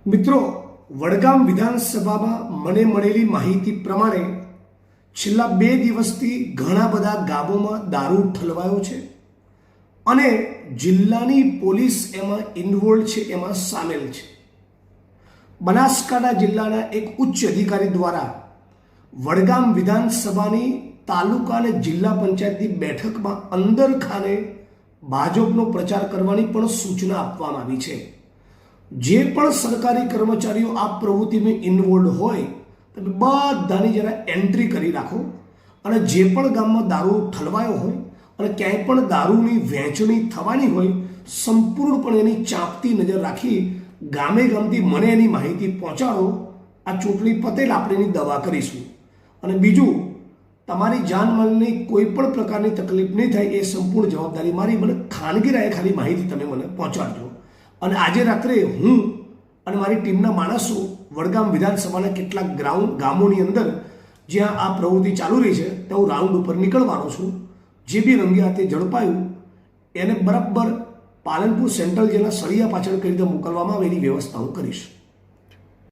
મિત્રો, વડગામ વિધાનસભામાં મને મળેલી માહિતી પ્રમાણે છેલ્લા 2 દિવસથી ઘણા બધા ગામોમાં દારૂ ઠલવાયો છે અને જિલ્લાની પોલીસ એમાં ઇન્વોલ્વ છે, એમાં સામેલ છે. બનાસકાંઠા જિલ્લાના એક ઉચ્ચ અધિકારી દ્વારા વડગામ વિધાનસભાની તાલુકા અને જિલ્લા પંચાયતની બેઠકમાં અંદર ખાને ભાજપનો પ્રચાર કરવાની પણ સૂચના આપવામાં આવી છે. જે પણ સરકારી કર્મચારીઓ આ પ્રવૃત્તિમાં ઇન્વોલ્વ હોય તમે બધાની જરા એન્ટ્રી કરી રાખો અને જે પણ ગામમાં દારૂ ઠલવાયો હોય અને ક્યાંય પણ દારૂની વહેંચણી થવાની હોય સંપૂર્ણપણે એની ચાંપતી નજર રાખી ગામે ગામથી મને એની માહિતી પહોંચાડો. આ ચૂંટણી પતેલ આપણે એની દવા કરીશું. અને બીજું, તમારી જાનમાલની કોઈ પણ પ્રકારની તકલીફ નહીં થાય એ સંપૂર્ણ જવાબદારી મારી. મને ખાનગી રાહે ખાલી માહિતી તમે મને પહોંચાડજો. અને આજે રાત્રે હું અને મારી ટીમના માણસો વડગામ વિધાનસભાના કેટલાક ગામોની અંદર જ્યાં આ પ્રવૃત્તિ ચાલુ રહી છે ત્યાં હું રાઉન્ડ ઉપર નીકળવાનો છું. જે બી રંગે હાથે ઝડપાયું એને બરાબર પાલનપુર સેન્ટ્રલ જેલના સળિયા પાછળ કઈ રીતે મોકલવામાં આવે એની વ્યવસ્થા હું કરીશ.